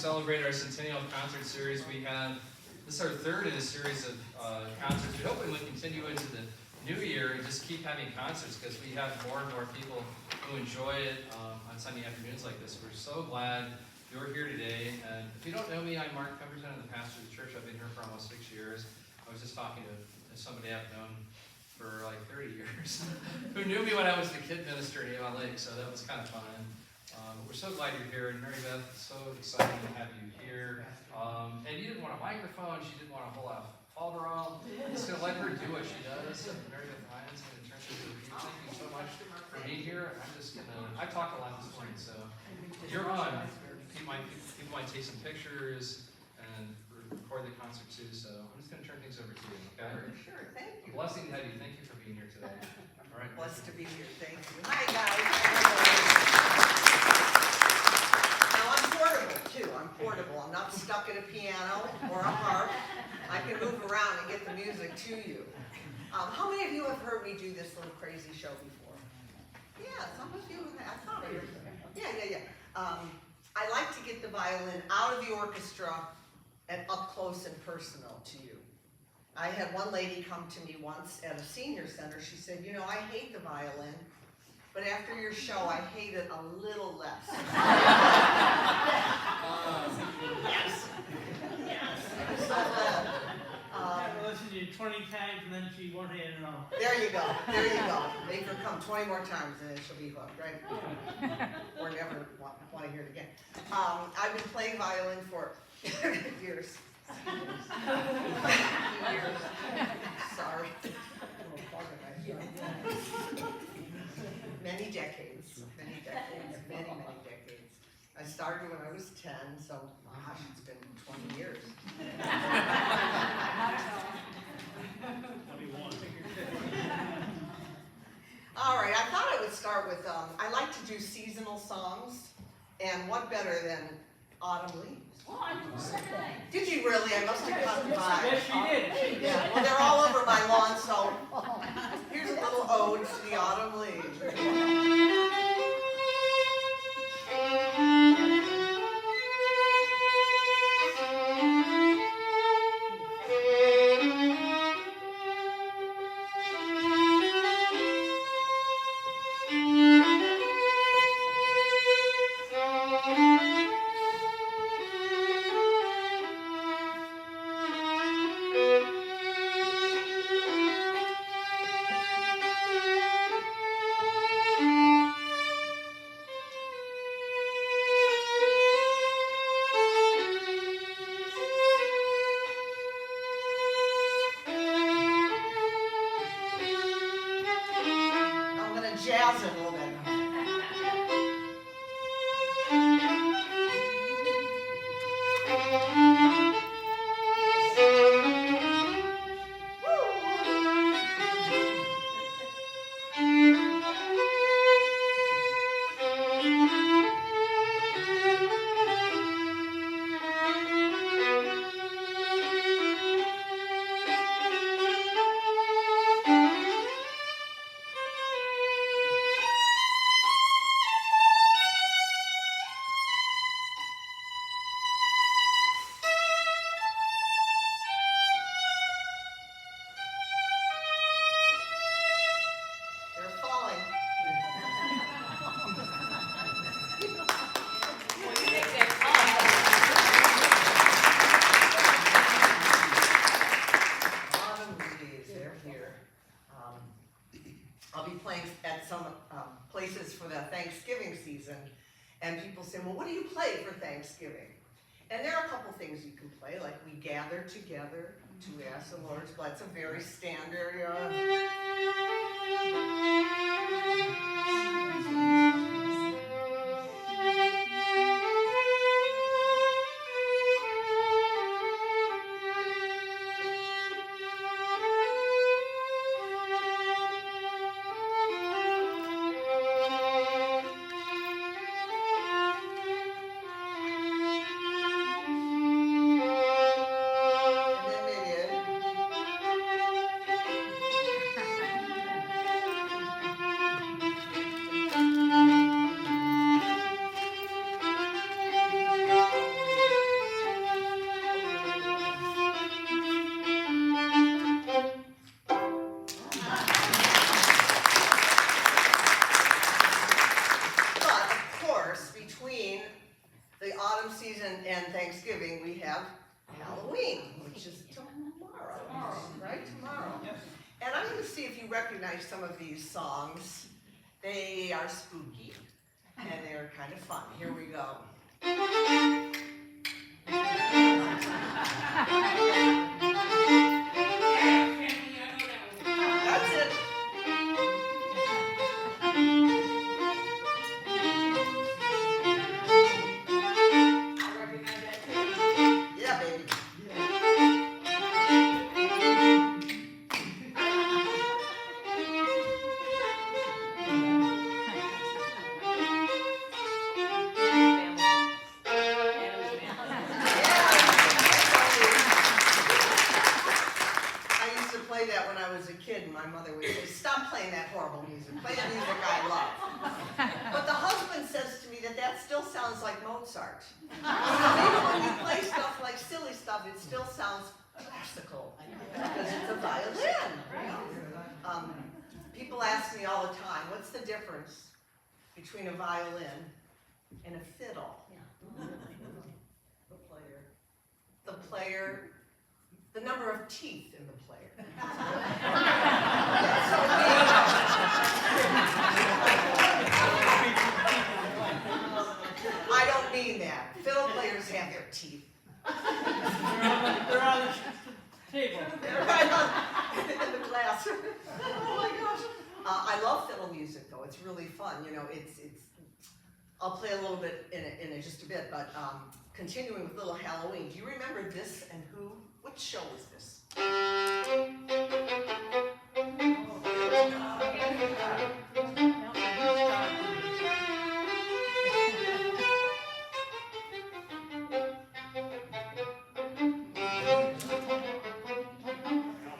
Celebrate our Centennial Concert Series. This is our third in a series of concerts. We hope we will continue into the new year and just keep having concerts because we have more and more people who enjoy it on Sunday afternoons like this. We're so glad you're here today. And if you don't know me, I'm Mark Pemberton. I'm the pastor of the church. I've been here for almost 6 years. I was just talking to somebody I've known for like 30 years who knew me when I was the kid minister at Avon Lake, so that was kind of fun. We're so glad you're here, and Mary Beth, so excited to have you here. And you didn't want a microphone, she didn't want a whole lot of falderall. I'm just going to let her do what she does. Mary Beth Ryan's going to turn to the people. Thank you so much for being here. I'm just going to, I talked a lot this morning, so you're on. People might take some pictures and record the concert too, so I'm just going to turn things over to you, okay? Sure, thank you. A blessing to have you. Thank you for being here today. All right. Blessed to be here, thank you. Hi, guys. Now, I'm portable, too. I'm portable. I'm not stuck at a piano or a harp. I can move around and get the music to you. How many of you have heard me do this little crazy show before? Yeah, some of you have. I thought I heard. Yeah. I like to get the violin out of the orchestra and up close and personal to you. I had one lady come to me once at a senior center. She said, you know, I hate the violin, but after your show, I hate it a little less. Yes. So glad. I listened to you 20 times and then she won't hate it all. There you go. Make her come 20 more times and then she'll be hooked, right? Or never want to hear it again. I've been playing violin for years. Sorry. Many decades. I started when I was 10, so gosh, it's been 20 years. 21. All right, I thought I would start with, I like to do seasonal songs, and what better than Autumn Leaves? Oh, I didn't say that. Did you really? I must have come by. Yes, she did. Yeah, well, they're all over my lawn, so here's a little ode to the autumn leaves. Jazz it a little bit. I'll be playing at some places for the Thanksgiving season, and people say, well, what do you play for Thanksgiving? And there are a couple things you can play, like We Gather Together to Ask the Lord's Blood. It's a very standard. season and Thanksgiving, we have Halloween, which is tomorrow, right? Tomorrow. And I'm gonna see if you recognize some of these songs. They are spooky, and they're kind of fun. Here we go. That's it. Yeah, baby. I used to play that when I was a kid, and my mother would say, "Stop playing that horrible music. Play the music I love." But the husband says to me that still sounds like Mozart. Even when you play stuff like silly stuff, it still sounds classical because it's a violin. People ask me all the time, what's the difference between a violin and a fiddle? The player, the number of teeth in the player. I don't mean that. Fiddle players have their teeth. They're on the table. They're right on in the glass. Oh my gosh. I love fiddle music though. It's really fun. You know, it's. I'll play a little bit in just a bit, but continuing with Little Halloween. Do you remember this and who? Which show is this?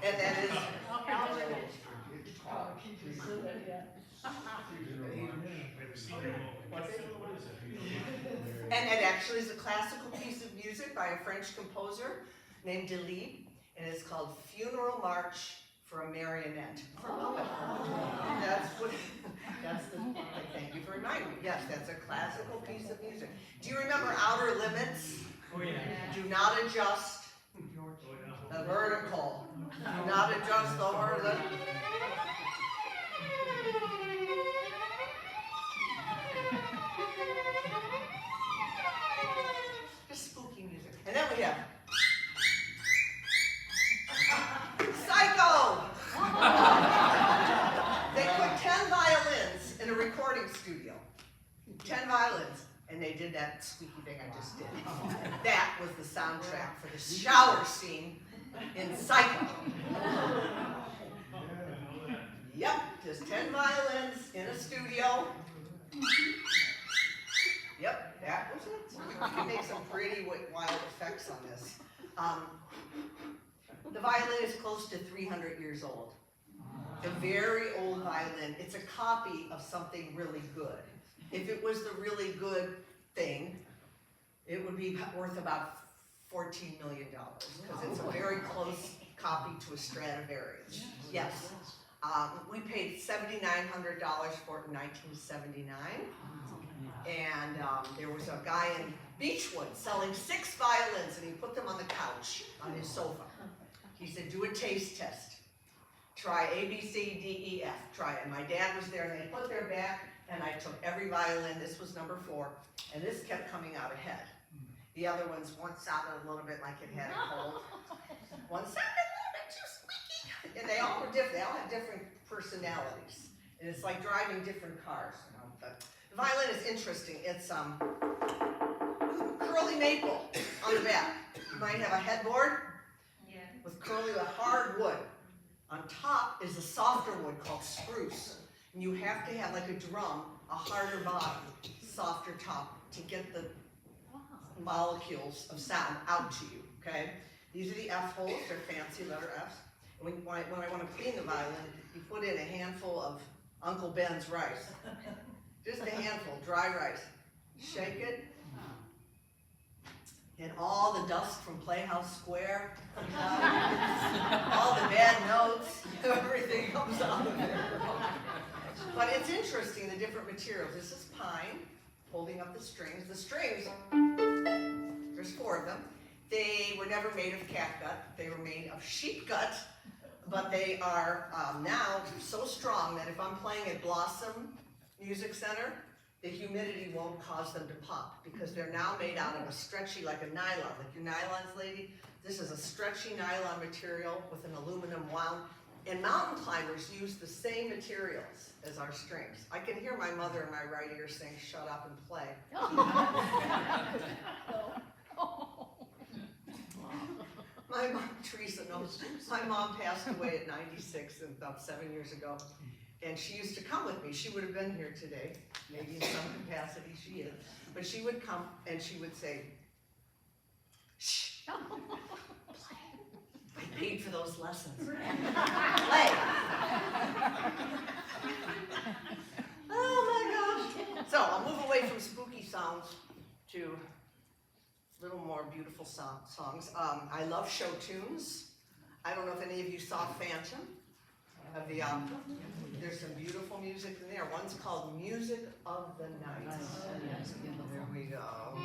And that is. And it actually is a classical piece of music by a French composer named Delibes, and it's called Funeral March for a Marionette. Thank you for reminding me. Yes, that's a classical piece of music. Do you remember Outer Limits? Oh, yeah. Do not adjust the vertical. Do not adjust the horizontal. Just spooky music. And then we have Psycho! They put 10 violins in a recording studio. 10 violins. And they did that squeaky thing I just did. That was the soundtrack for the shower scene in Psycho. Yep, just 10 violins in a studio. Yep, that was it. We can make some pretty wild effects on this. The violin is close to 300 years old. A very old violin. It's a copy of something really good. If it was the really good thing, it would be worth about $14 million because it's a very close copy to a Stradivarius. Yes. We paid $7,900 for it in 1979. And there was a guy in Beechwood selling 6 violins, and he put them on the couch on his sofa. He said, do a taste test. Try A, B, C, D, E, F. Try it. And my dad was there, and they put their back, and I took every violin. This was number 4, and this kept coming out ahead. The other ones, one sounded a little bit like it had a cold. One sounded a little bit too squeaky. And they all were different. They all had different personalities. And it's like driving different cars. You know? But the violin is interesting. It's curly maple on the back. You might have a headboard with curly, hard wood. On top is a softer wood called spruce. And you have to have, like a drum, a harder bottom, softer top to get the molecules of sound out to you, okay? These are the F holes, they're fancy letter Fs. And when I want to clean the violin, you put in a handful of Uncle Ben's rice. Just a handful, dry rice. Shake it. And all the dust from Playhouse Square comes out. All the bad notes, everything comes out of there. But it's interesting, the different materials. This is pine, holding up the strings. The strings were never made of catgut, they were made of sheep gut, but they are now so strong that if I'm playing at Blossom Music Center, the humidity won't cause them to pop, because they're now made out of a stretchy, like a nylon, like your nylons, lady. This is a stretchy nylon material with an aluminum wound, and mountain climbers use the same materials as our strings. I can hear my mother in my right ear saying, "Shut up and play." My mom, Teresa knows, my mom passed away at 96 about 7 years ago. And she used to come with me. She would have been here today, maybe in some capacity she is. But she would come and she would say, "Shh, I paid for those lessons. Play." Oh my gosh. So I'll move away from spooky sounds to a little more beautiful songs. I love show tunes. I don't know if any of you saw Phantom of the Opera. There's some beautiful music in there. One's called Music of the Night. There we go.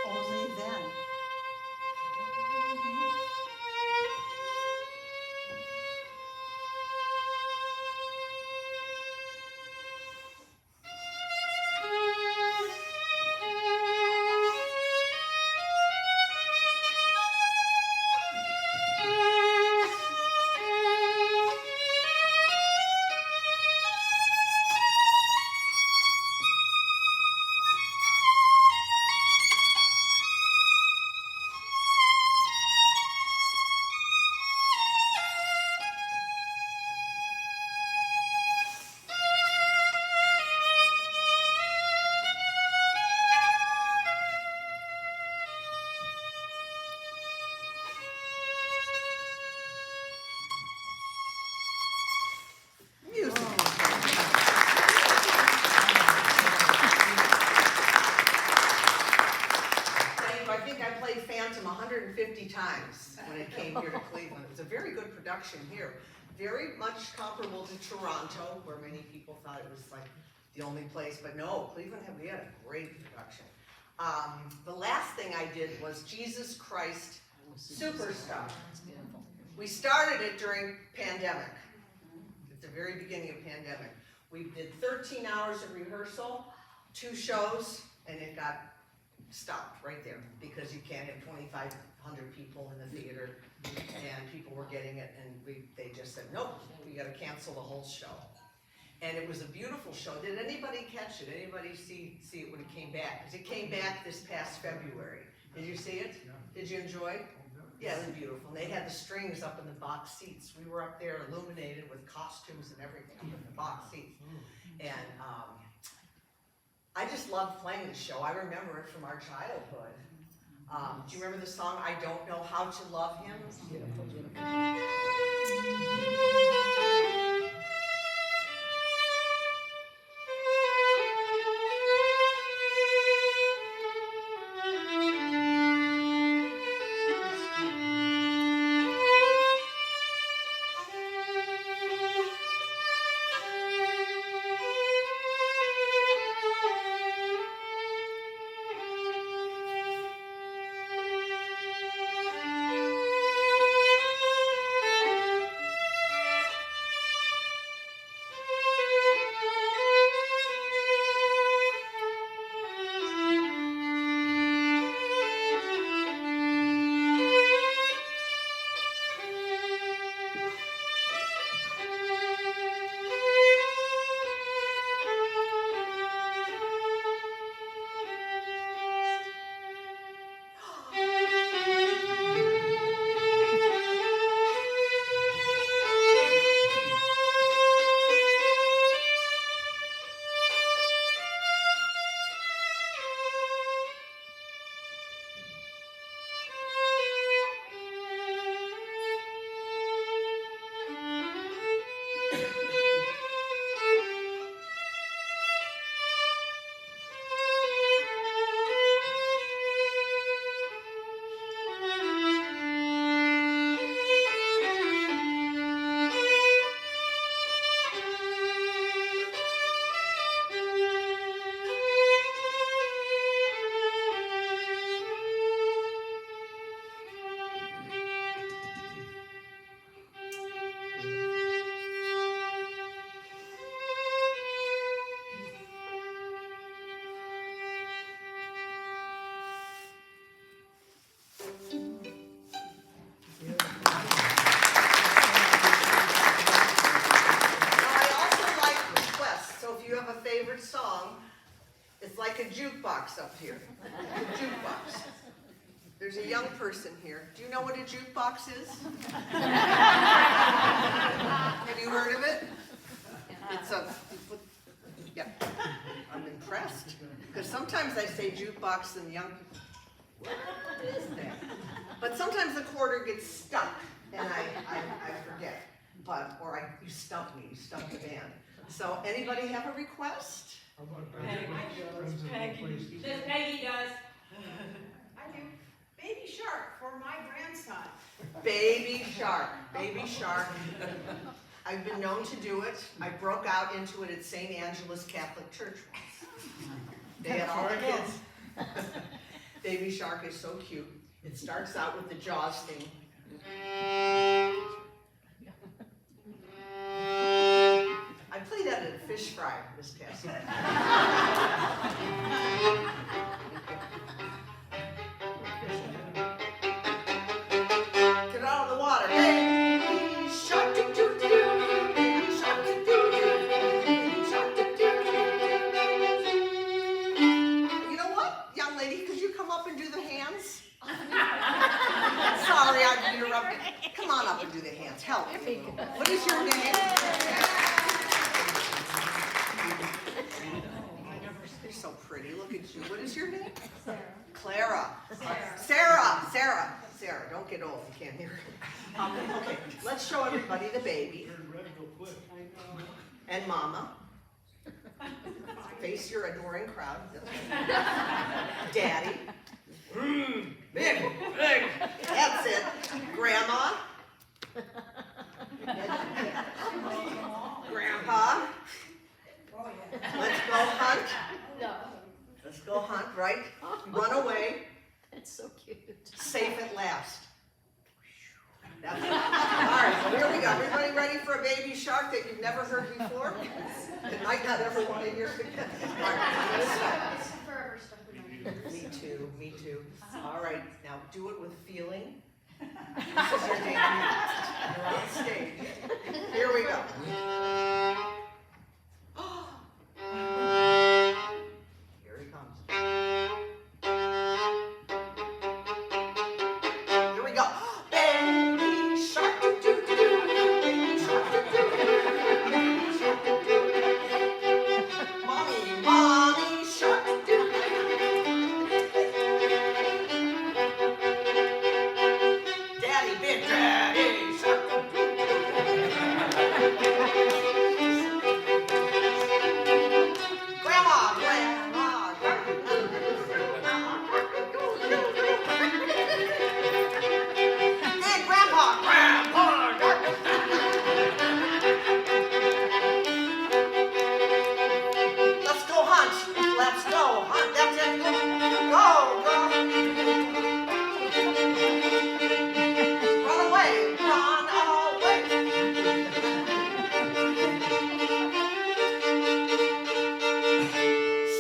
Only then. Phantom 150 times when it came here to Cleveland. It was a very good production here. Very much comparable to Toronto, where many people thought it was like the only place, but no, Cleveland, we had a great production. The last thing I did was Jesus Christ Superstar. We started it during pandemic. At the very beginning of pandemic. We did 13 hours of rehearsal, 2 shows, and it got stopped right there because you can't have 2,500 people in the theater, and people were getting it, and they just said, nope, we got to cancel the whole show. And it was a beautiful show. Did anybody catch it? Anybody see it when it came back? Because it came back this past February. Did you see it? Did you enjoy it? Yeah, it was beautiful. And they had the strings up in the box seats. We were up there illuminated with costumes and everything up in the box seats. And I just loved playing the show. I remember it from our childhood. Do you remember the song, I Don't Know How to Love Him? Beautiful, beautiful. like a jukebox up here. A jukebox. There's a young person here. Do you know what a jukebox is? Have you heard of it? It's a, yeah, I'm impressed. Because sometimes I say jukebox and young people, what is that? But sometimes the quarter gets stuck and I forget. You stump me, you stump the band. So anybody have a request? Peggy does. I do. Baby Shark for my grandson. Baby Shark, Baby Shark. I've been known to do it. I broke out into it at St. Angela's Catholic Church once. They had all the kids. Baby Shark is so cute. It starts out with the Jaws thing. I played that at a fish fry this past night. Get out of the water. Baby shark, doo doo doo. Baby shark, doo doo doo. Baby shark, doo doo doo. You know what, young lady? Could you come up and do the hands? Sorry, I've interrupted. Come on up and do the hands. Help me. What is your name? You're so pretty. Look at you. What is your name? Clara. Sarah. Don't get old. You can't hear it. Okay, let's show everybody the baby. And Mama. Face your adoring crowd. Daddy. Big. That's it. Grandma. Grandpa. Let's go hunt. Let's go hunt, right? Run away. That's so cute. Safe at last. That's it. All right, so here we go. Everybody ready for a baby shark that you've never heard before? It might not ever want to hear it again. All right, I'm gonna start. Forever stuck with my ears. Me too. All right, now do it with feeling. This is your debut. You're on stage. Here we go. Here he comes. Here we go. Baby shark, doo doo doo. Baby shark, doo doo doo. Baby shark, doo doo doo. Mommy shark, doo doo doo. Daddy, big daddy shark, doo doo doo. Grandma. Hey, Grandpa. Let's go hunt. Let's go hunt. That's it. Go. Run away.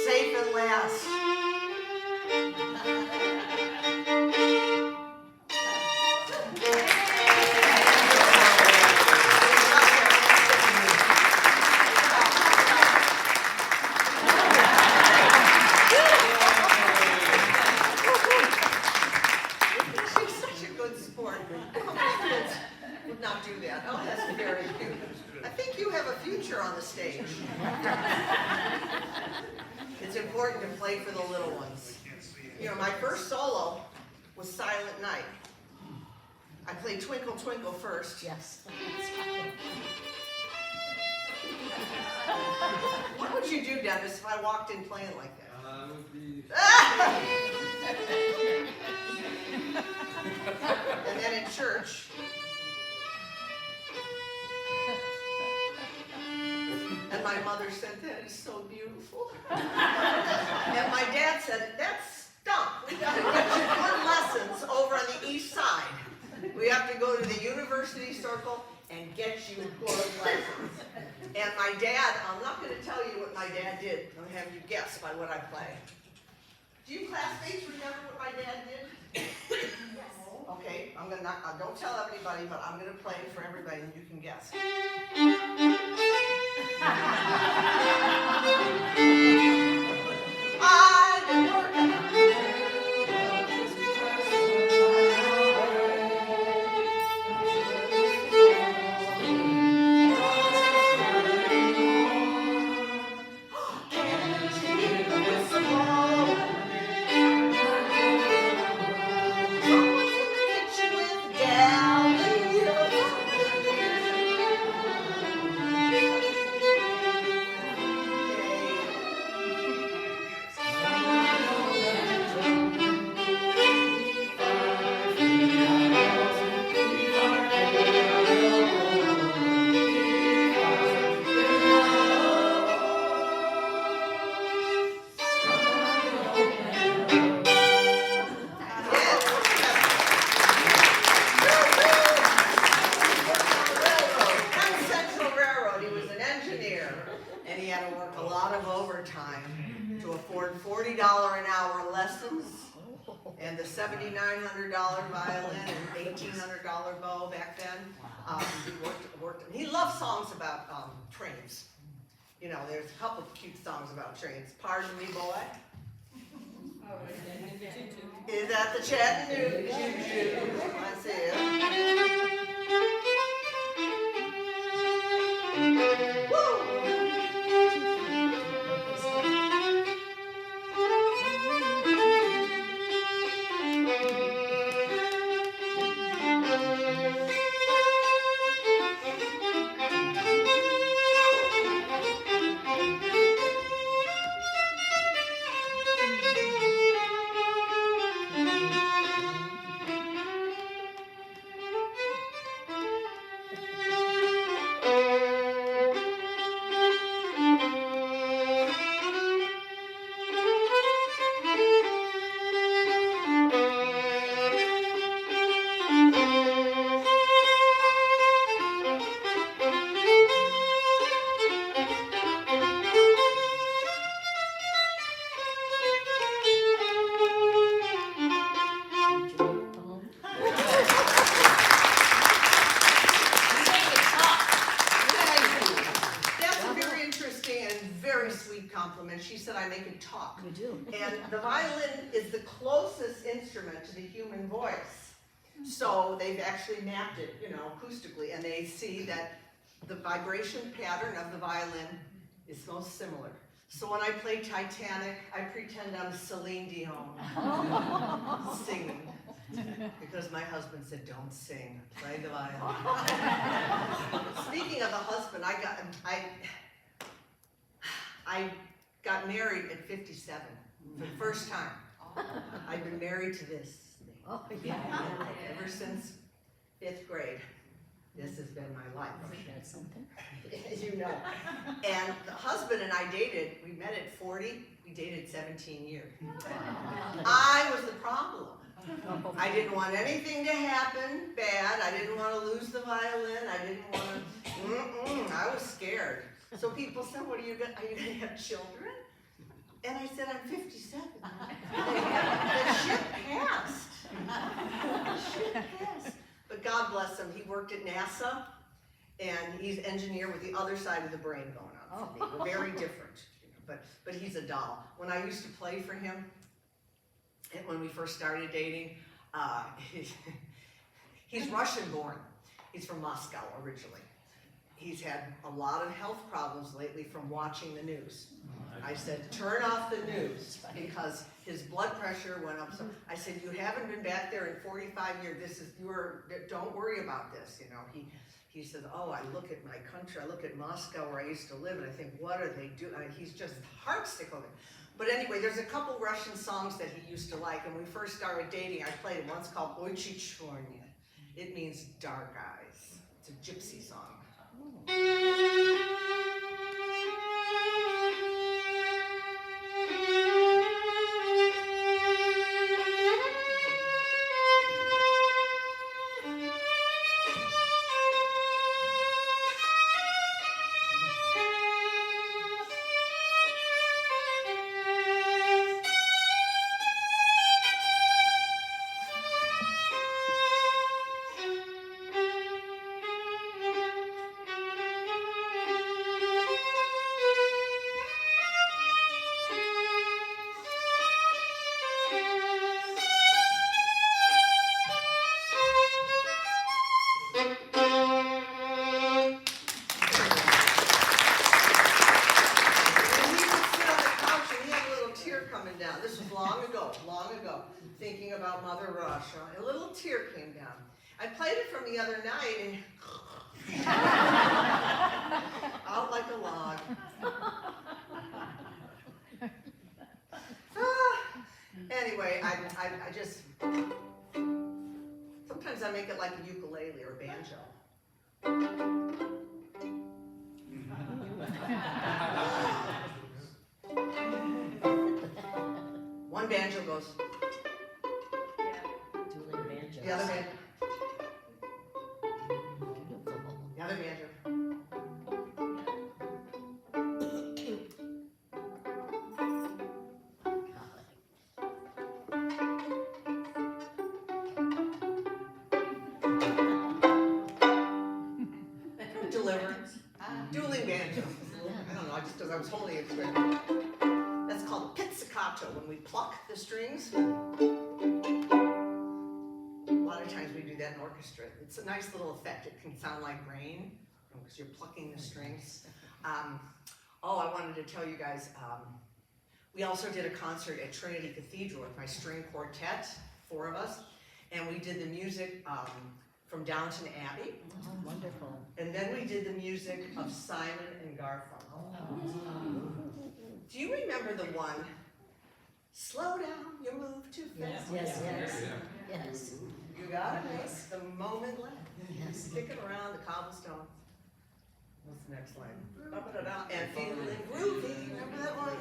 Safe at last. She's such a good sport. How many kids would not do that? Oh, that's very cute. I think you have a future on the stage. It's important to play for the little ones. You know, my first solo was Silent Night. I played Twinkle Twinkle first. Yes. What would you do, Dennis, if I walked in playing like that? Would be And then in church, and my mother said, "That is so beautiful." And my dad said, "That's stunk. We got to get you good lessons over on the east side. We have to go to the university circle and get you good lessons." And my dad, I'm not going to tell you what my dad did. I'm going to have you guess by what I play. Do you classmates remember what my dad did? Okay, I'm gonna not, don't tell everybody, but I'm gonna play it for everybody and you can guess. I afford $40 an hour lessons and the $7,900 violin and $1,800 bow back then. He worked. He loved songs about trains. You know, there's a couple of cute songs about trains. Pardon me, boy. Is that the Chattanooga Choo-Choo? That's it. Woo! She said I make it talk. You do. And the violin is the closest instrument to the human voice. So they've actually mapped it, you know, acoustically, and they see that the vibration pattern of the violin is most similar. So when I play Titanic, I pretend I'm Celine Dion singing. Because my husband said, don't sing, play the violin. Speaking of a husband, I got married at 57 for the first time. I've been married to this thing. Oh, Ever since 5th grade. This has been my life. That's something. You know. And the husband and I dated, we met at 40, we dated 17 years. I was the problem. I didn't want anything to happen bad. I didn't want to lose the violin. I didn't want to, I was scared. So people said, are you going to have children? And I said, I'm 57. The ship passed. The ship passed. But God bless him, he worked at NASA, and he's an engineer with the other side of the brain going on for me. We're very different, you know, but he's a doll. When I used to play for him, and when we first started dating, he's Russian born. He's from Moscow originally. He's had a lot of health problems lately from watching the news. I said, turn off the news, because his blood pressure went up. So I said, you haven't been back there in 45 years. Don't worry about this. You know, he said, oh, I look at my country. I look at Moscow where I used to live, and I think, what are they doing? He's just heartsick over it. But anyway, there's a couple Russian songs that he used to like. And when we first started dating, I played it once called Ochi Chornya. It means dark eyes. It's a gypsy song. Thinking about Mother Russia, a little tear came down. I played it from the other night and out like a log. Anyway, I just, sometimes I make it like a ukulele or a banjo. One banjo goes. The other banjo. The other banjo. staccato. When we pluck the strings, a lot of times we do that in orchestra. It's a nice little effect. It can sound like rain because you're plucking the strings. Oh, I wanted to tell you guys, we also did a concert at Trinity Cathedral with my string quartet, 4 of us, and we did the music from Downton Abbey. Oh, wonderful. And then we did the music of Simon and Garfunkel. Do you remember the one, slow down, you move too fast? Yes, yes, Yeah. yes. You gotta make the moment last. Yes. Kicking around the cobblestone. What's the next line? Ba-ba-da-da. And feeling groovy. Remember that one?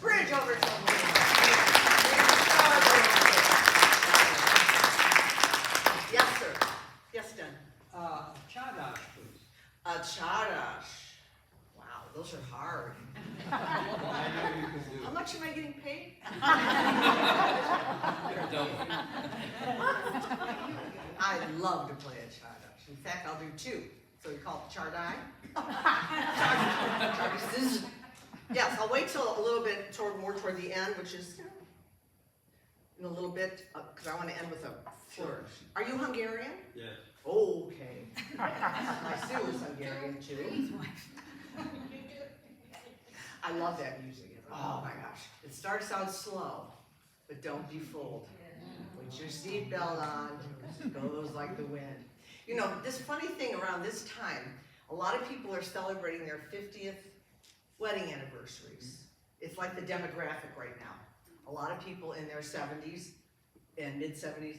Bridge over to Yes, sir. Yes, Dan. Chadash, please. A chadash. Wow, those are hard. I know you can do How much am I getting paid? Double. I love to play a chadash. In fact, I'll do 2. So you call it chardai? Chardai. Yes, I'll wait till a little bit more toward the end, which is in a little bit, because I want to end with a flourish. Are you Hungarian? Yes. Okay. My Sue is Hungarian too. I love that music. Oh my gosh. It starts out slow, but don't be fooled. Put your seatbelt on, it goes like the wind. You know, this funny thing around this time, a lot of people are celebrating their 50th wedding anniversaries. It's like the demographic right now. A lot of people in their 70s and mid-70s,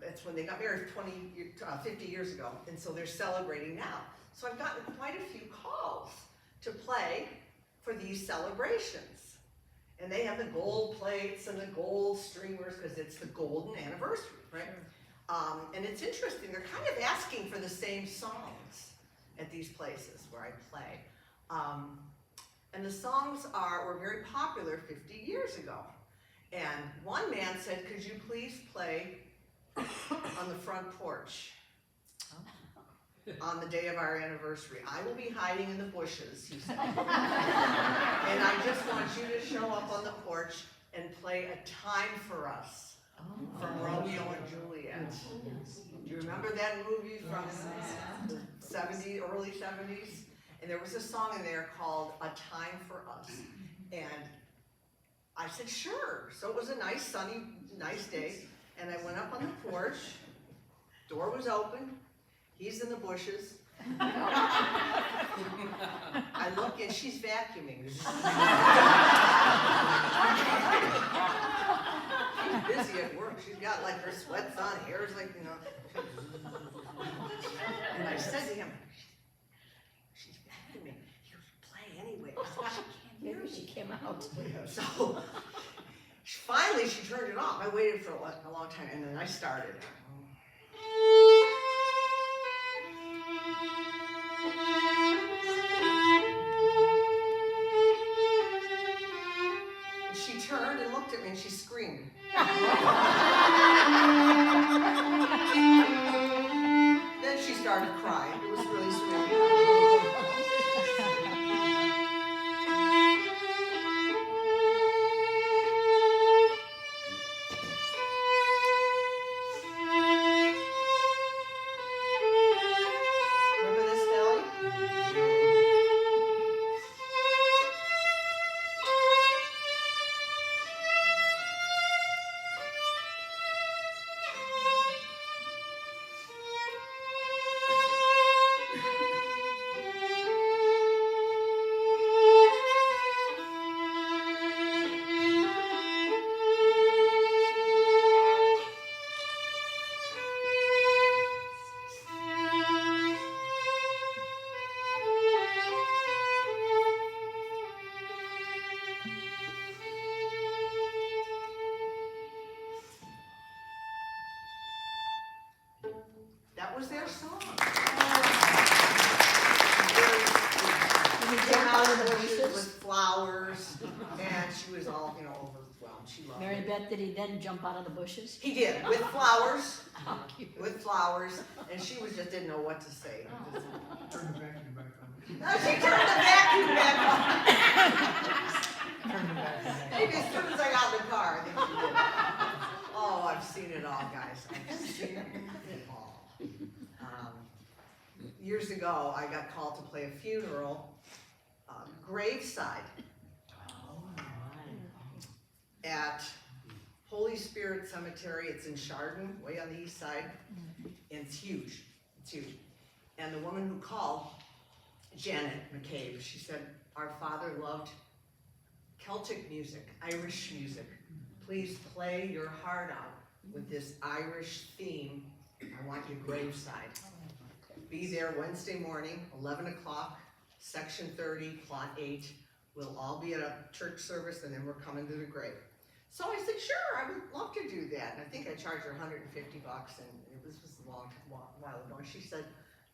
that's when they got married 50 years ago, and so they're celebrating now. So I've gotten quite a few calls to play for these celebrations. And they have the gold plates and the gold streamers because it's the golden anniversary, right? And it's interesting, they're kind of asking for the same songs at these places where I play. And the songs were very popular 50 years ago. And one man said, could you please play on the front porch on the day of our anniversary? I will be hiding in the bushes, he said. And I just want you to show up on the porch and play A Time for Us from Romeo and Juliet. you remember that movie from the 70s, early 70s? And there was a song in there called A Time for Us. And I said, sure. So it was a nice, sunny, nice day. And I went up on the porch. Door was open. He's in the bushes. I look and she's vacuuming. She's busy at work. She's got like her sweats on, hair's like, you know. And I said to him, she's vacuuming. He goes, play anyway. I said, Maybe she came out. so finally she turned it off. I waited for a long time and then I started. And she turned and looked at me and she screamed. Then she started crying. It was really sweet. Remember this, Nellie? That was their song. She came out of the bushes with flowers, and she was all, you know, overwhelmed. She loved Mary it. Beth, did he then jump out of the bushes? He did, with flowers, How cute. with flowers, and she was just didn't know what to say. Turn the vacuum back on. No, she turned the vacuum back on. Turn the vacuum back on. Maybe as soon as I got in the car, I think she did. Oh, I've seen it all, guys. I've seen it all. Years ago, I got called to play a funeral, graveside, at Holy Spirit Cemetery. It's in Chardon, way on the east side, and it's huge. It's huge. And the woman who called, Janet McCabe, she said, our father loved Celtic music, Irish music. Please play your heart out with this Irish theme. I want you graveside. Be there Wednesday morning, 11 o'clock, section 30, plot 8. We'll all be at a church service and then we're coming to the grave. So I said, sure, I would love to do that. And I think I charged her $150 and this was a while ago. And she said,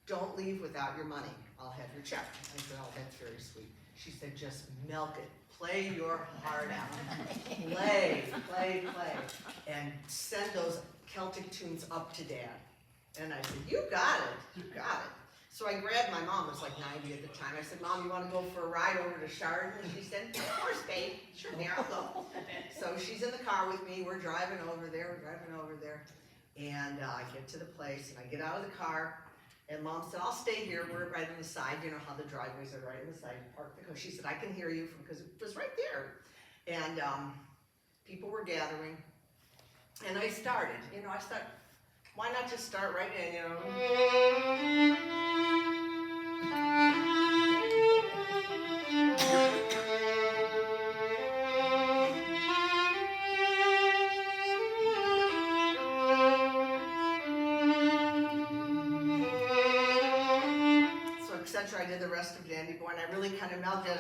don't leave without your money. I'll have your check. I said, oh, that's very sweet. She said, just milk it. Play your heart out. Play, play, play. And send those Celtic tunes up to Dad. And I said, you got it, you got it. So I grabbed my mom, was like 90 at the time. I said, Mom, you want to go for a ride over to Chardon? And she said, of course, babe. Sure, there, I'll go. So she's in the car with me. We're driving over there. And I get to the place, and I get out of the car. And Mom said, I'll stay here. We're right on the side. You know how the driveways are right on the side. Park the car. She said, I can hear you because it was right there. And people were gathering. And I started. Why not just start right in, you know? So, etc. I did the rest of Dandy Boy, and I really kind of melted.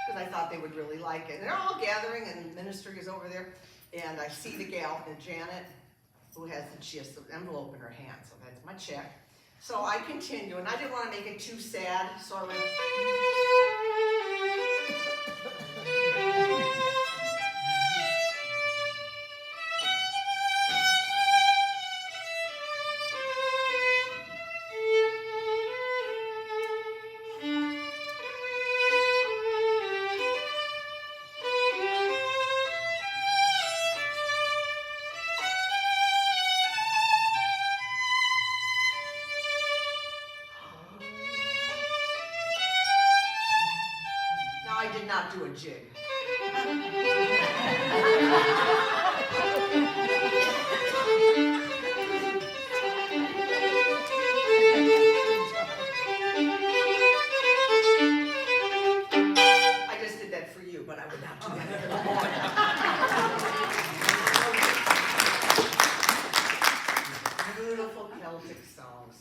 Because I thought they would really like it. And they're all gathering, and ministry is over there. And I see the gal, and Janet, she has the envelope in her hand, so that's my check. So I continue, and I didn't want to make it too sad, so I went. not do a jig? I just did that for you, but I would not do that for the morning. Beautiful Celtic songs.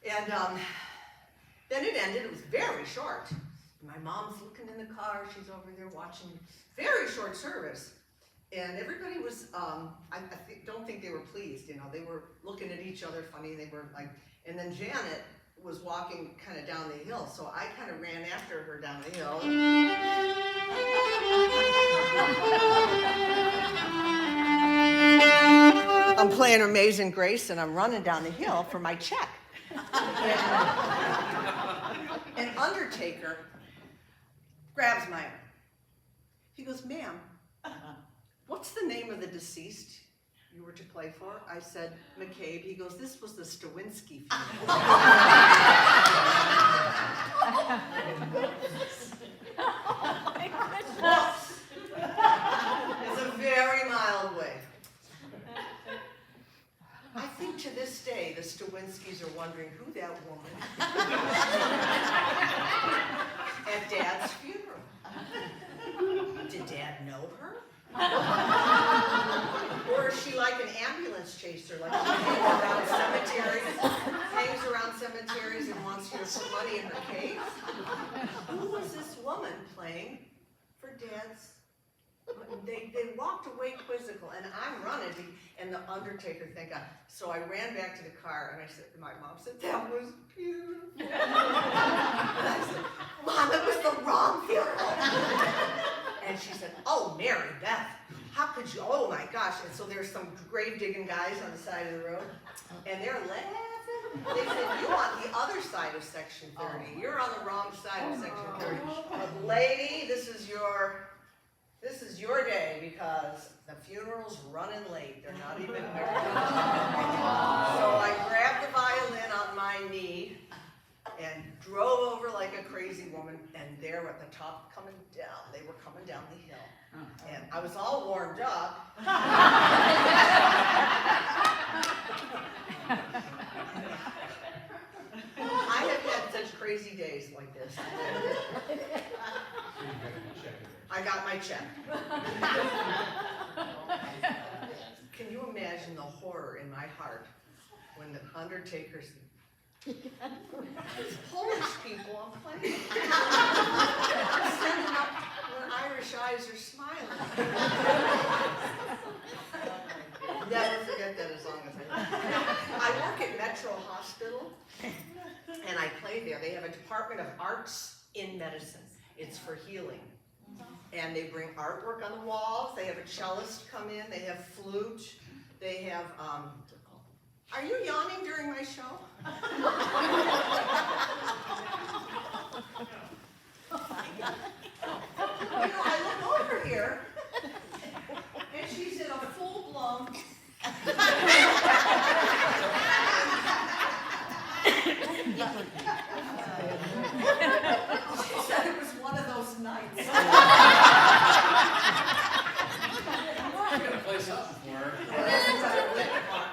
And then it ended, it was very short. My mom's looking in the car, she's over there watching, very short service. And everybody was, don't think they were pleased, you know, they were looking at each other funny, they were like, and then Janet was walking kind of down the hill, so I kind of ran after her down the hill. I'm playing Amazing Grace and I'm running down the hill for my check. And Undertaker grabs my arm. He goes, "Ma'am, what's the name of the deceased you were to play for?" I said, "McCabe." He goes, "This was the Stawinski funeral." It's a very mild way. I think to this day, the Stawinskis are wondering who that woman at Dad's funeral. Did Dad know her? Or is she like an ambulance chaser, like she hangs around cemeteries and wants you to put money in her cave? Who was this woman playing for Dad's? They walked away quizzical, and I'm running, and the Undertaker, thank God. So I ran back to the car, and I said, my mom said, "That was beautiful." And I said, "Mom, it was the wrong funeral." And she said, "Oh, Mary Beth, how could you, oh my gosh." And so there's some grave digging guys on the side of the road, and they're laughing. They said, "You on the other side of section 30. You're on the wrong side of section 30. But lady, this is your day because the funeral's running late. They're not even there." So I grabbed the violin on my knee and drove over like a crazy woman, and there at the top coming down, they were coming down the hill. And I was all warmed up. I have had such crazy days like this. I got my check. Can you imagine the horror in my heart when the Undertaker's these Polish people I'm playing. I'm standing up when Irish eyes are smiling. Never forget that as long as I live. I work at Metro Hospital and I play there. They have a department of arts in medicine. It's for healing. And they bring artwork on the walls. They have a cellist come in. They have flute. They have, are you yawning during my show? You know, I look over here, and she's in a full-blown... She said it was one of those nights.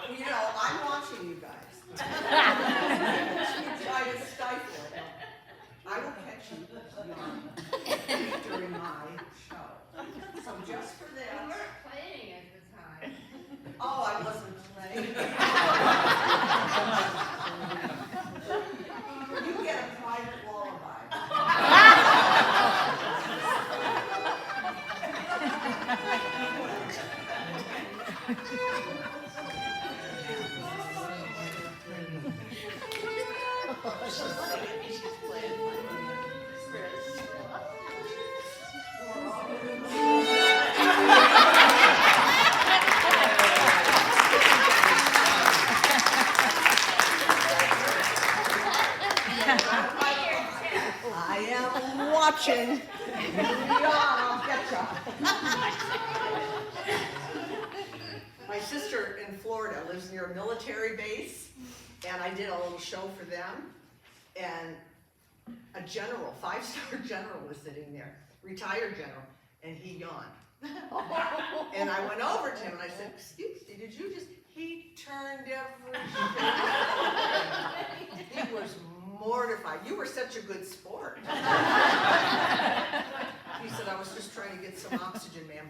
You know, I'm watching you guys. You try to stifle it. I will catch you during my show. So just for that. You weren't playing at the time. Oh, I wasn't playing. You get a private lullaby. I am watching. I'll get ya. My sister in Florida lives near a military base, and I did a little show for them, and a general, 5-star general was sitting there, retired general, and he yawned. And I went over to him and I said, "Excuse me, did you just?" He turned every He was mortified. "You were such a good sport." He said, "I was just trying to get some oxygen, ma'am."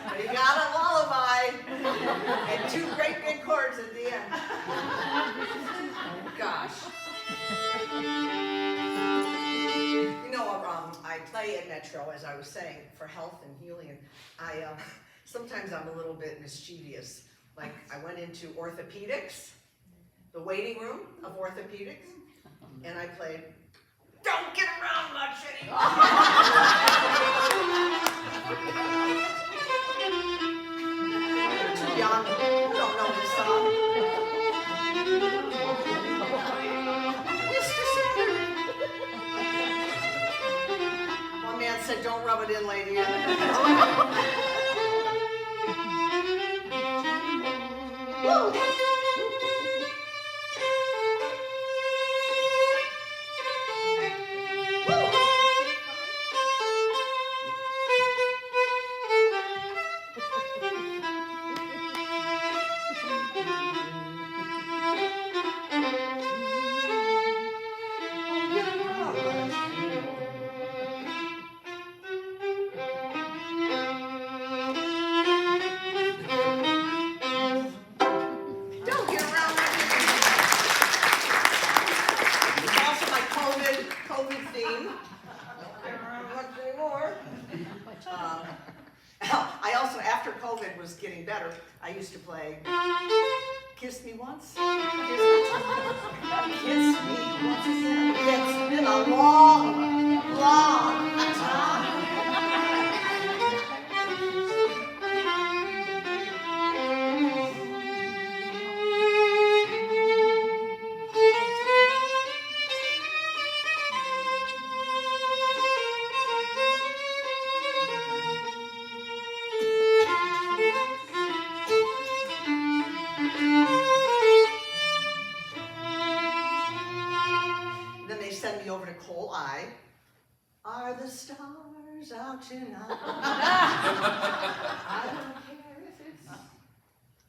But he got a lullaby and 2 great big chords at the end. Gosh. You know, I play at Metro, as I was saying, for health and healing, and I sometimes I'm a little bit mischievous. Like, I went into orthopedics, the waiting room of orthopedics, and I played "Don't Get Around Much Anymore." You're too young. You don't know this song. Mr. Saturday. One man said, "Don't rub it in, lady." Woo! Don't get around that. It's also my COVID theme. Don't get around much anymore. I also, after COVID was getting better, I used to play "Kiss Me Once, Kiss Me Once Again." It's been a long, long time. Then they send me over to Coal Eye. "Are the stars out tonight? I don't care if it's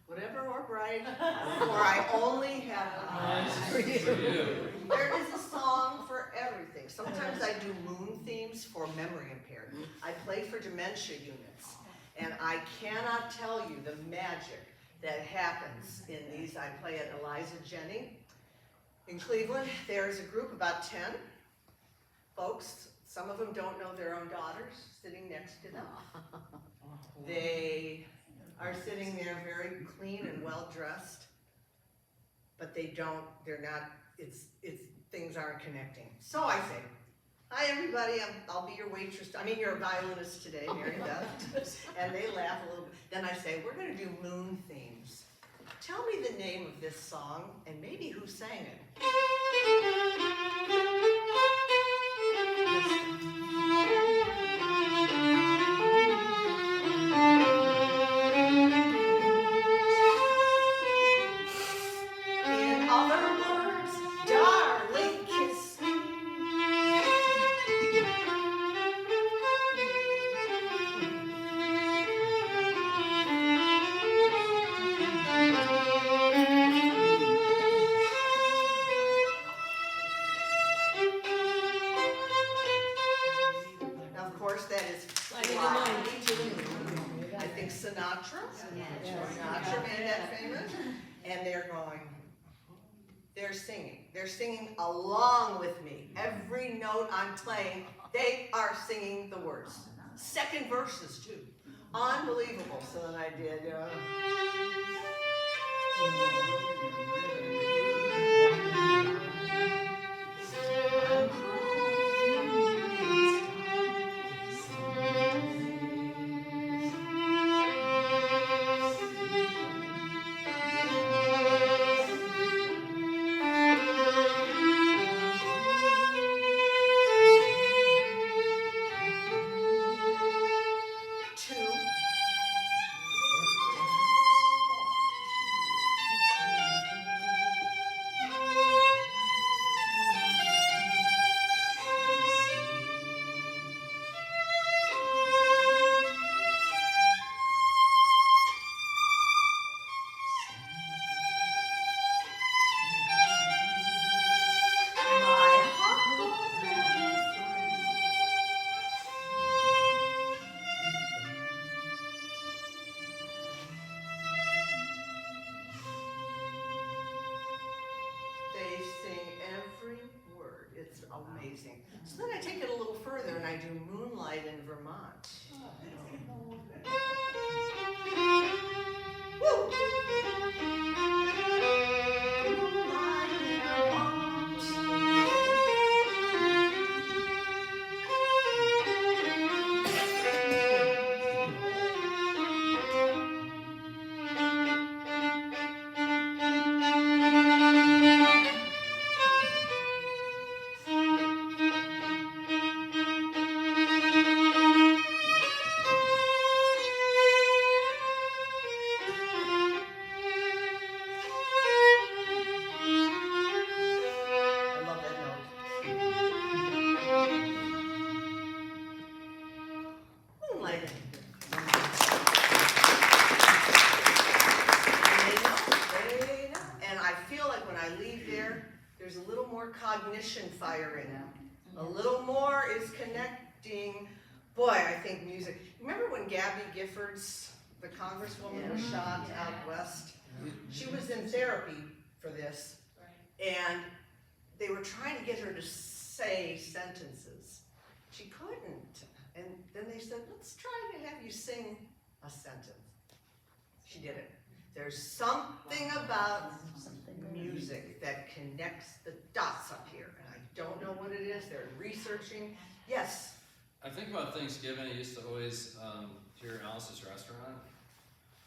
whatever or bright, for I only have eyes for you." There is a song for everything. Sometimes I do moon themes for memory impaired. I play for dementia units, and I cannot tell you the magic that happens in these. I play at Eliza Jennings in Cleveland. There's a group, about 10 folks. Some of them don't know their own daughters sitting next to them. They are sitting there very clean and well dressed, but they're not, things aren't connecting. So I say, "Hi everybody, I'll be your waitress, your violinist today, Mary Beth." And they laugh a little bit. Then I say, "We're gonna do moon themes. Tell me the name of this song and maybe who sang it." In other words, darling, kiss me. Now, of course, that is I think Sinatra made that famous, and they're singing along with me. Every note I'm playing, they are singing the words. Second verses too. Unbelievable. So then I did, I do Moonlight in Vermont. Woo! Moonlight in I love that note. Moonlight in They know. And I feel like when I leave there, there's a little more cognition firing. A little more is connecting. Boy, I think music. Remember when Gabby Giffords, the congresswoman, was shot out west? She was in therapy for this, and they were trying to get her to say sentences. She couldn't. And then they said, let's try to have you sing a sentence. She did it. There's something about music that connects the dots up here, and I don't know what it is. They're researching. Yes. I think about Thanksgiving, I used to always hear Alice's Restaurant.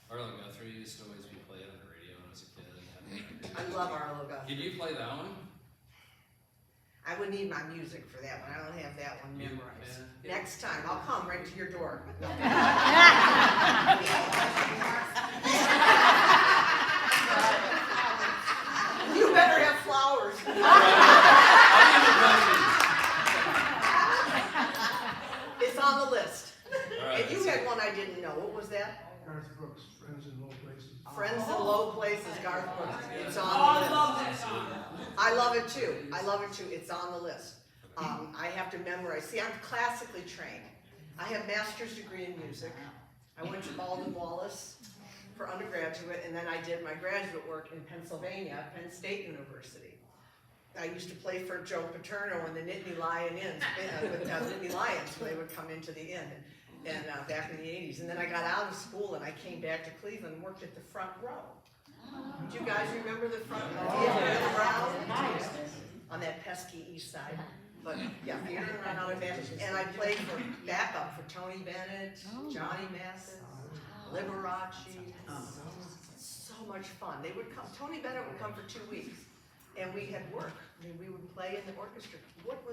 Arlo Guthrie used to always be played on the radio when I was a kid. I love Arlo Guthrie. Did you play that one? I would need my music for that one. I don't have that one You- memorized. yeah. Next time, I'll come right to your door. No. You better have flowers. It's on the list. All right, And you had one I didn't know. What was that? Garth Brooks, Friends in Low Places. Friends in Low Places, Garth Brooks. It's Oh, on I the love list. that song. I love it too. I love it too. It's on the list. I have to memorize. See, I'm classically trained. I have a master's degree in music. I went to Baldwin Wallace for undergraduate, and then I did my graduate work in Pennsylvania, Penn State University. I used to play for Joe Paterno and the Nittany Lions, Nittany Lions, when they would come into the inn, and back in the 80s. And then I got out of school and I came back to Cleveland and worked at the front row. Do you guys remember the front row? On that pesky east side. But yeah, theater and run out of band. And I played for backup for Tony Bennett, Johnny Mathis, Liberace. So much fun. They would come, Tony Bennett would come for 2 weeks. And we had work. I mean, we would play in the orchestra. What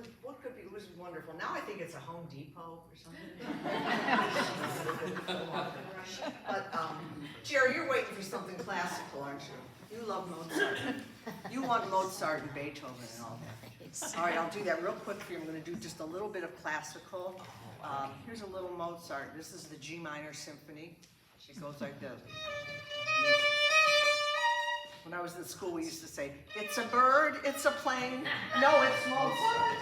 could be, it was wonderful. Now I think it's a Home Depot or something. But, Jerry, you're waiting for something classical, aren't you? You love Mozart. You want Mozart and Beethoven and all that. All right, I'll do that real quick for you. I'm gonna do just a little bit of classical. Here's a little Mozart. This is the G minor symphony. It goes like this. When I was in school, we used to say, it's a bird, it's a plane. No, it's Mozart.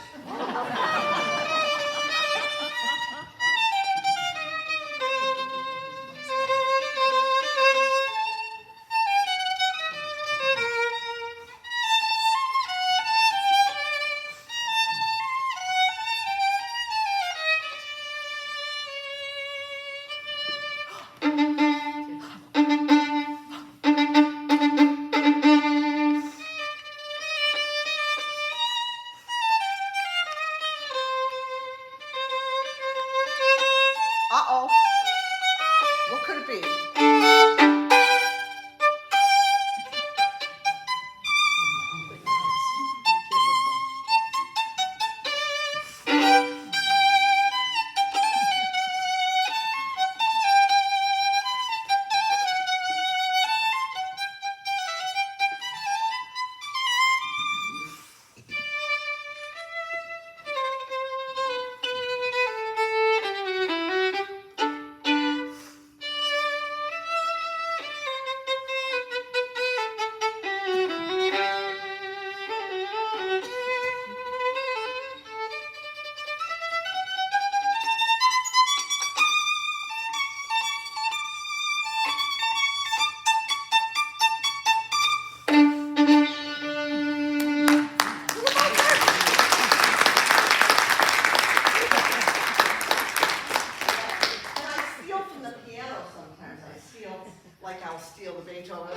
Uh-oh. What could it be? like I'll steal the Beethoven.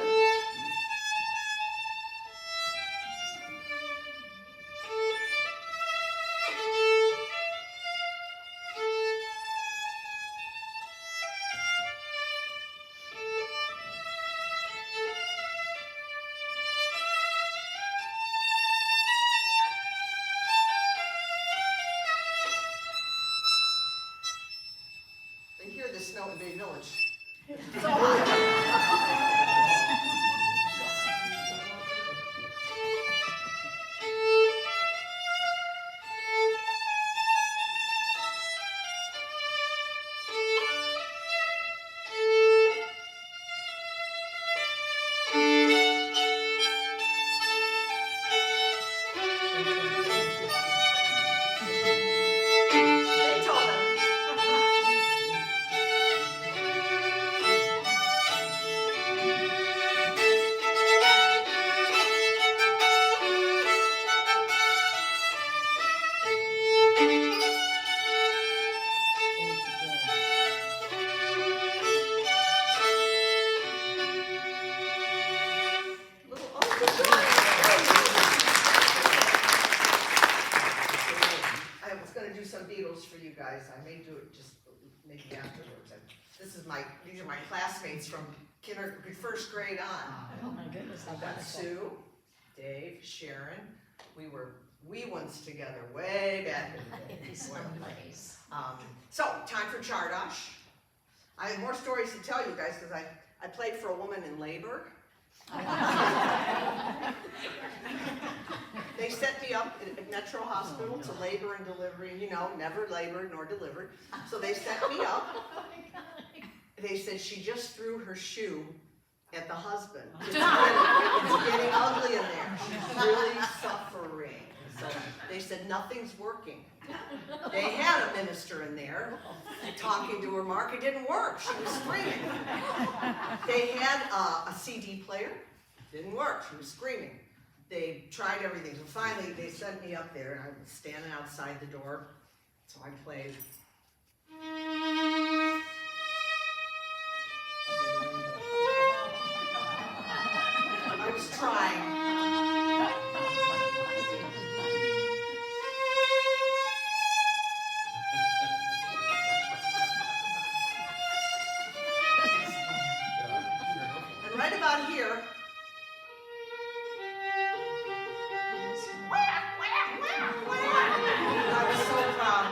They hear this note in Bay Village. Beethoven. Little, oh, good job. I was gonna do some Beatles for you guys. I may do it just maybe afterwards. These are my classmates from first grade on. Oh my goodness, how I've got wonderful. Sue, Dave, Sharon. We were wee ones together way back in the day. It's so nice. So, time for Chardosh. I have more stories to tell you guys because I played for a woman in labor. They set me up at Metro Hospital to labor and delivery, and never labored nor delivered. So they set me up. They said she just threw her shoe at the husband. It's getting ugly in there. She's really suffering. So they said nothing's working. They had a minister in there talking to her. Mark, it didn't work. She was screaming. They had a CD player. Didn't work. She was screaming. They tried everything. So finally, they sent me up there, and I was standing outside the door. So I played. I was trying. And right about here, I was so proud.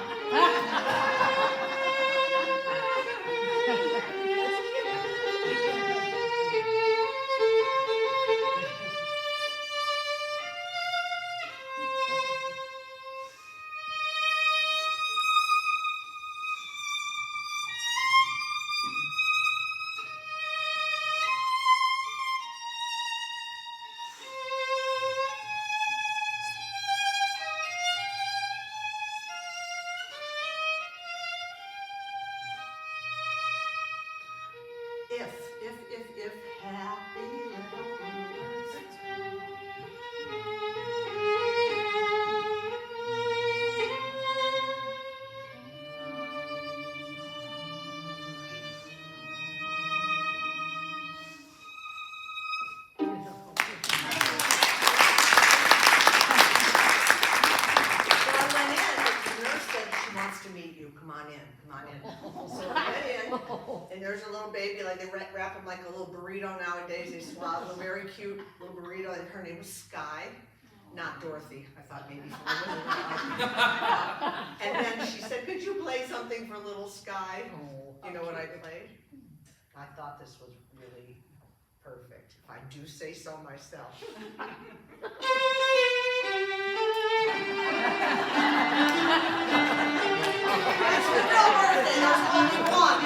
If happy little birds. So I went in, the nurse said she wants to meet you. Come on in, come on in. So I went in, and there's a little baby, like they wrap him like a little burrito nowadays. They swaddle a very cute little burrito, and her name was Sky, not Dorothy. I thought maybe and then she said, could you play something for little Sky? You know what I played? I thought this was really perfect, if I do say so myself. That's the real birthday, there's only one.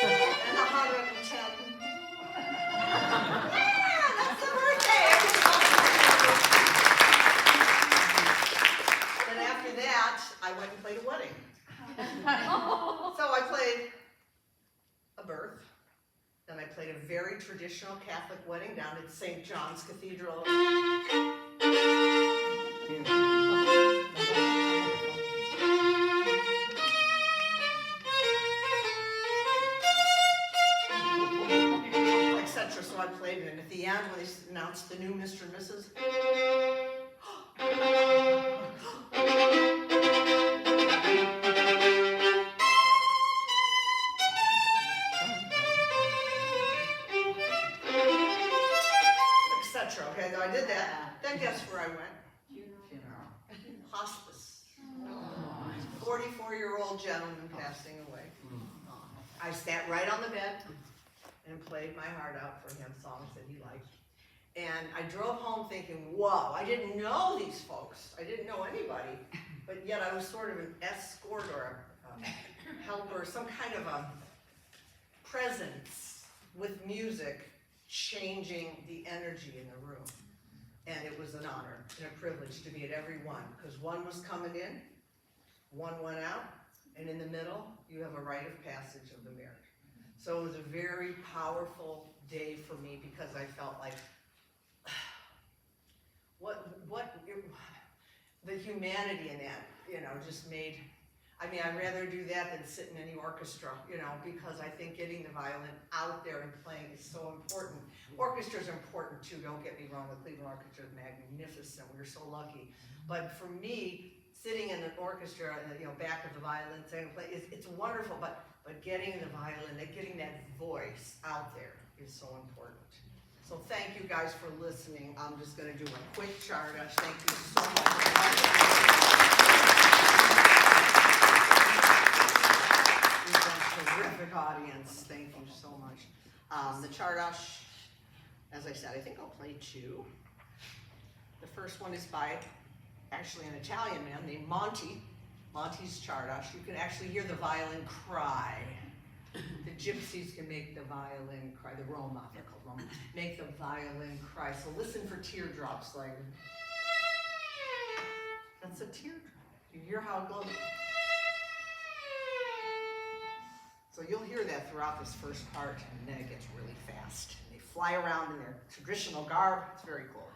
And 110. Yeah, that's the birthday. Then after that, I went and played a wedding. So I played traditional Catholic wedding down at St. John's Cathedral. Etc. So I played it, and at the end, when they announced the new Mr. and Mrs. Etc. Okay, so I did that. Then guess where I went? Hospice. 44-year-old gentleman passing away. I sat right on the bed and played my heart out for him, songs that he liked. And I drove home thinking, whoa, I didn't know these folks. I didn't know anybody, but yet I was sort of an escort or a helper, some kind of a presence with music changing the energy in the room. And it was an honor and a privilege to be at every one, because one was coming in, one went out, and in the middle, you have a rite of passage of the marriage. So it was a very powerful day for me, because I felt like, the humanity in that, just made, I'd rather do that than sit in any orchestra, because I think getting the violin out there and playing is so important. Orchestras are important too, don't get me wrong, the Cleveland Orchestra is magnificent, we were so lucky. But for me, sitting in an orchestra, back of the violin, saying, it's wonderful, but getting the violin, getting that voice out there is so important. So thank you guys for listening. I'm just going to do a quick chart. Thank you so much. We've got a terrific audience. Thank you so much. The Chardosh, as I said, I think I'll play two. The first one is by actually an Italian man named Monty. Monty's Chardosh. You can actually hear the violin cry. The gypsies can make the violin cry. The Roma, they're called Roma, make the violin cry. So listen for teardrops, like, that's a teardrop. You hear how it goes? So you'll hear that throughout this first part, and then it gets really fast. And they fly around in their traditional garb. It's very cool.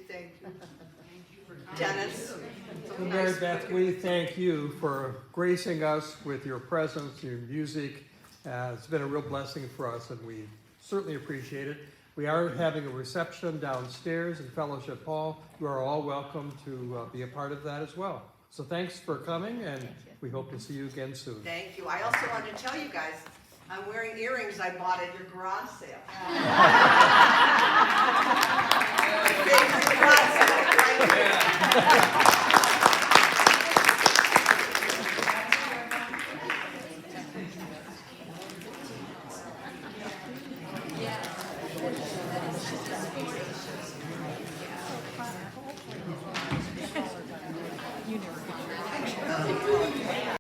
thank you. Dennis? so Well, nice Mary of Beth, you. we thank you for gracing us with your presence, your music. It's been a real blessing for us, and we certainly appreciate it. We are having a reception downstairs in Fellowship Hall. You are all welcome to be a part of that as well. So thanks for coming, and we hope to see you again soon. Thank you. I also wanted to tell you guys, I'm wearing earrings I bought at your garage sale. Favorite garage sale, right here.